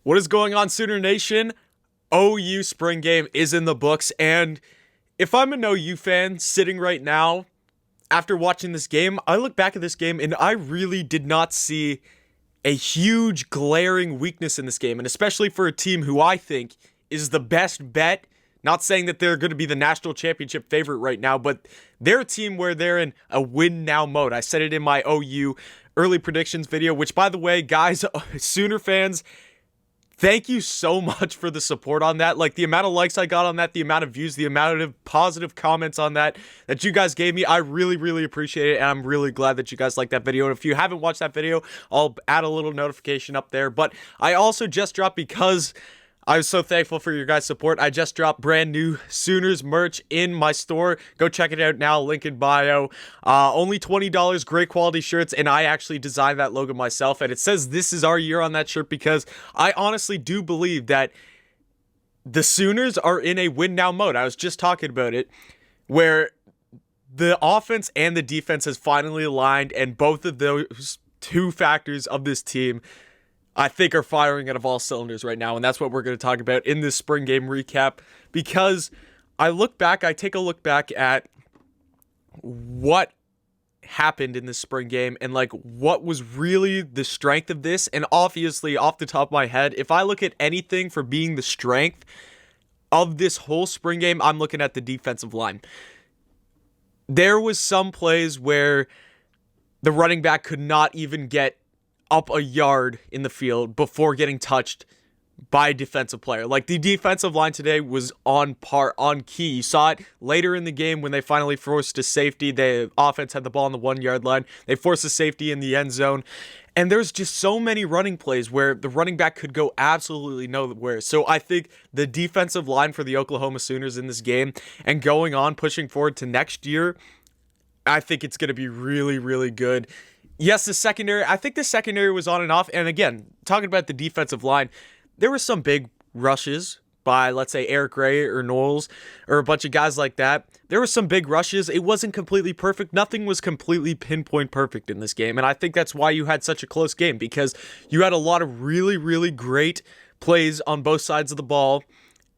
What is going on, Sooner Nation? OU spring game is in the books, and if I'm an OU fan sitting right now after watching this game, I look back at this game and I really did not see a huge glaring weakness in this game, and especially for a team who I think is the best bet. Not saying that they're going to be the national championship favorite right now, but they're a team where they're in a win now mode. I said it in my OU early predictions video, which, by the way, guys, Sooner fans, thank you so much for the support on that. Like, the amount of likes I got on that, the amount of views, the amount of positive comments on that you guys gave me, I really, really appreciate it, and I'm really glad that you guys liked that video. And if you haven't watched that video, I'll add a little notification up there. But I also just dropped, because I was so thankful for your guys' support, I just dropped brand new Sooners merch in my store. Go check it out now, link in bio. Only $20, great quality shirts, and I actually designed that logo myself. And it says "This is our year" on that shirt, because I honestly do believe that the Sooners are in a win now mode. I was just talking about it, where the offense and the defense has finally aligned, and both of those two factors of this team, I think, are firing out of all cylinders right now, and that's what we're going to talk about in this spring game recap, because I take a look back at what happened in this spring game and like what was really the strength of this. And obviously, off the top of my head, if I look at anything for being the strength of this whole spring game, I'm looking at the defensive line. There was some plays where the running back could not even get up a yard in the field before getting touched by a defensive player. Like, the defensive line today was on key. You saw it later in the game when they finally forced a safety. The offense had the ball on the 1 yard line. They forced a safety in the end zone. And there's just so many running plays where the running back could go absolutely nowhere. So I think the defensive line for the Oklahoma Sooners in this game, and going on, pushing forward to next year, I think it's going to be really, really good. Yes, I think the secondary was on and off. And again, talking about the defensive line, there were some big rushes by, let's say, Eric Gray or Knowles or a bunch of guys like that. There were some big rushes. It wasn't completely perfect. Nothing was completely pinpoint perfect in this game. And I think that's why you had such a close game, because you had a lot of really, really great plays on both sides of the ball.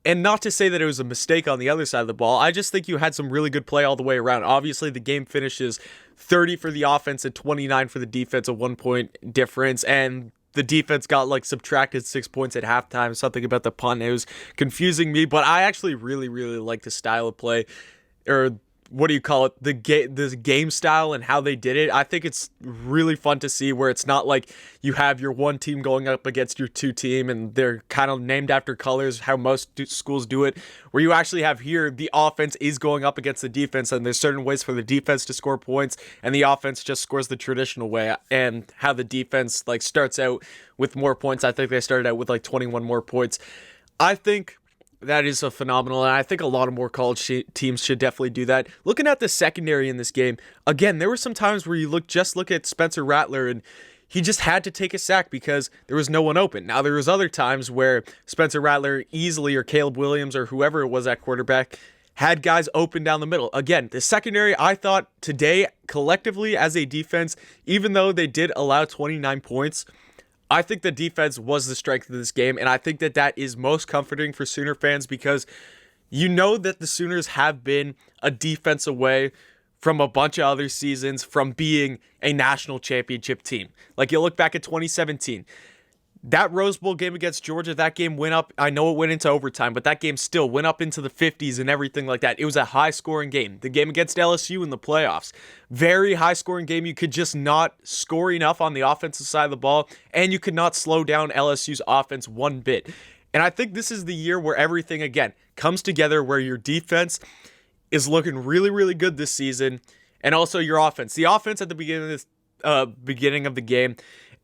And not to say that it was a mistake on the other side of the ball. I just think you had some really good play all the way around. Obviously, the game finishes 30 for the offense and 29 for the defense, a 1 point difference. And the defense got subtracted 6 points at halftime. Something about the punt, it was confusing me. But I actually really, really like the style of play, or what do you call it, the game style and how they did it. I think it's really fun to see, where it's not like you have your one team going up against your two team and they're kind of named after colors, how most schools do it, where you actually have here the offense is going up against the defense, and there's certain ways for the defense to score points, and the offense just scores the traditional way. And how the defense starts out with more points. I think they started out with 21 more points. I think that is a phenomenal, and I think a lot of more college teams should definitely do that. Looking at the secondary in this game, again, there were some times where you look at Spencer Rattler, and he just had to take a sack because there was no one open. Now, there was other times where Spencer Rattler easily, or Caleb Williams, or whoever it was at quarterback, had guys open down the middle. Again, the secondary, I thought today, collectively as a defense, even though they did allow 29 points, I think the defense was the strength of this game, and I think that is most comforting for Sooner fans, because you know that the Sooners have been a defense away from a bunch of other seasons from being a national championship team. You look back at 2017, that Rose Bowl game against Georgia, that game went up. I know it went into overtime, but that game still went up into the 50s and everything like that. It was a high-scoring game. The game against LSU in the playoffs, very high-scoring game. You could just not score enough on the offensive side of the ball, and you could not slow down LSU's offense one bit. And I think this is the year where everything, again, comes together, where your defense is looking really, really good this season, and also your offense. The offense at the beginning of the game,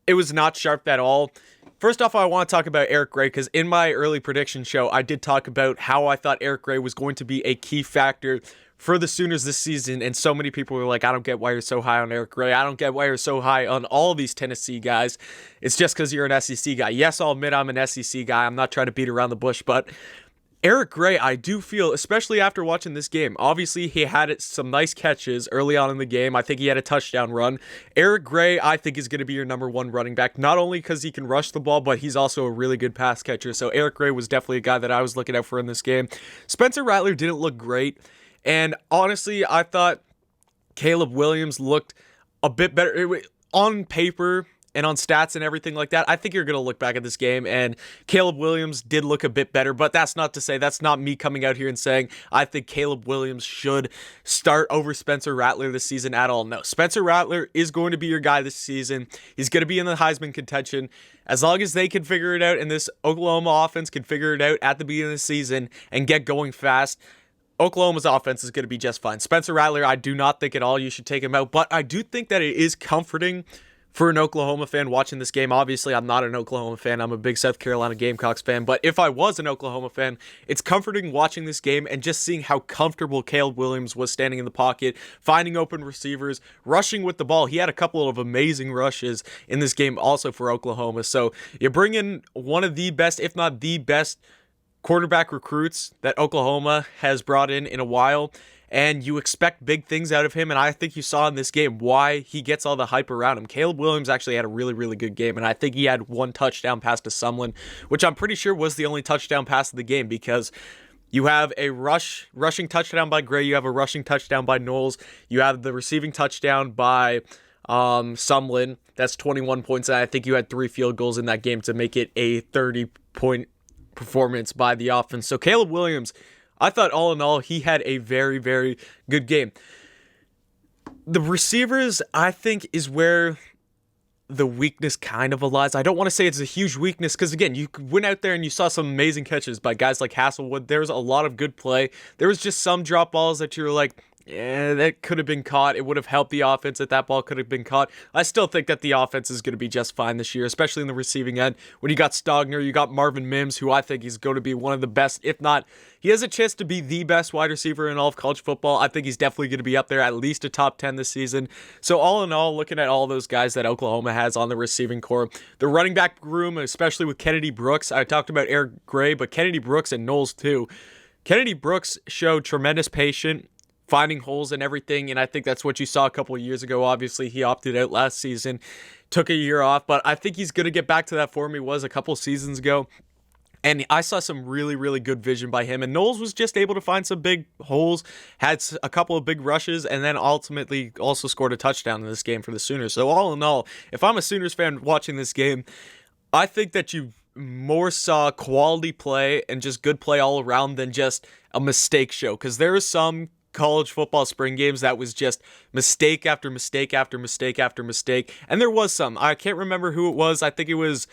it was not sharp at all. First off, I want to talk about Eric Gray, because in my early prediction show, I did talk about how I thought Eric Gray was going to be a key factor for the Sooners this season, and so many people were like, I don't get why you're so high on Eric Gray. I don't get why you're so high on all these Tennessee guys. It's just because you're an SEC guy. Yes, I'll admit I'm an SEC guy. I'm not trying to beat around the bush, but Eric Gray, I do feel, especially after watching this game, obviously he had some nice catches early on in the game. I think he had a touchdown run. Eric Gray, I think, is going to be your number one running back, not only because he can rush the ball, but he's also a really good pass catcher. So Eric Gray was definitely a guy that I was looking out for in this game. Spencer Rattler didn't look great, and honestly, I thought Caleb Williams looked a bit better on paper and on stats and everything like that. I think you're going to look back at this game and Caleb Williams did look a bit better, but that's not to say, that's not me coming out here and saying I think Caleb Williams should start over Spencer Rattler this season at all. No, Spencer Rattler is going to be your guy this season. He's going to be in the Heisman contention. As long as they can figure it out and this Oklahoma offense can figure it out at the beginning of the season and get going fast, Oklahoma's offense is going to be just fine. Spencer Rattler, I do not think at all you should take him out, but I do think that it is comforting for an Oklahoma fan watching this game. Obviously, I'm not an Oklahoma fan. I'm a big South Carolina Gamecocks fan. But if I was an Oklahoma fan, it's comforting watching this game and just seeing how comfortable Caleb Williams was standing in the pocket, finding open receivers, rushing with the ball. He had a couple of amazing rushes in this game also for Oklahoma. So you bring in one of the best, if not the best, quarterback recruits that Oklahoma has brought in a while, and you expect big things out of him, and I think you saw in this game why he gets all the hype around him. Caleb Williams actually had a really, really good game, and I think he had one touchdown pass to Sumlin, which I'm pretty sure was the only touchdown pass of the game, because you have a rushing touchdown by Gray, you have a rushing touchdown by Knowles, you have the receiving touchdown by Sumlin, that's 21 points, and I think you had 3 field goals in that game to make it a 30-point performance by the offense. So Caleb Williams, I thought all in all, he had a very, very good game. The receivers, I think, is where the weakness kind of lies. I don't want to say it's a huge weakness because, again, you went out there and you saw some amazing catches by guys like Hasselwood. There's a lot of good play. There was just some drop balls that you were like, yeah, that could have been caught. It would have helped the offense if that ball could have been caught. I still think that the offense is going to be just fine this year, especially in the receiving end. When you got Stogner, you got Marvin Mims, who I think is going to be one of the best, if not, he has a chance to be the best wide receiver in all of college football. I think he's definitely going to be up there, at least a top 10 this season. So all in all, looking at all those guys that Oklahoma has on the receiving core, the running back room, especially with Kennedy Brooks, I talked about Eric Gray, but Kennedy Brooks and Knowles too. Kennedy Brooks showed tremendous patience, finding holes and everything, and I think that's what you saw a couple of years ago. Obviously, he opted out last season, took a year off, but I think he's going to get back to that form he was a couple seasons ago, and I saw some really, really good vision by him, and Knowles was just able to find some big holes, had a couple of big rushes, and then ultimately also scored a touchdown in this game for the Sooners. So all in all, if I'm a Sooners fan watching this game, I think that you more saw quality play and just good play all around than just a mistake show, because there is some college football spring games that was just mistake after mistake after mistake after mistake, and there was some. I can't remember who it was. I think it was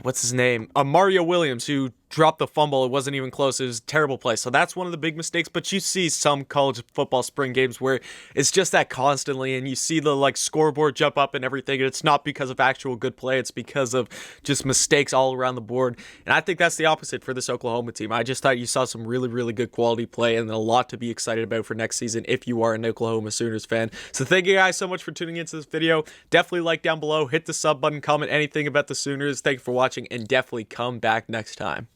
what's his name? Mario Williams, who dropped the fumble. It wasn't even close. It was a terrible play. So that's one of the big mistakes. But you see some college football spring games where it's just that constantly, and you see the scoreboard jump up and everything. And it's not because of actual good play. It's because of just mistakes all around the board. And I think that's the opposite for this Oklahoma team. I just thought you saw some really, really good quality play and a lot to be excited about for next season if you are an Oklahoma Sooners fan. So thank you guys so much for tuning into this video. Definitely like down below, hit the sub button, comment anything about the Sooners. Thank you for watching, and definitely come back next time.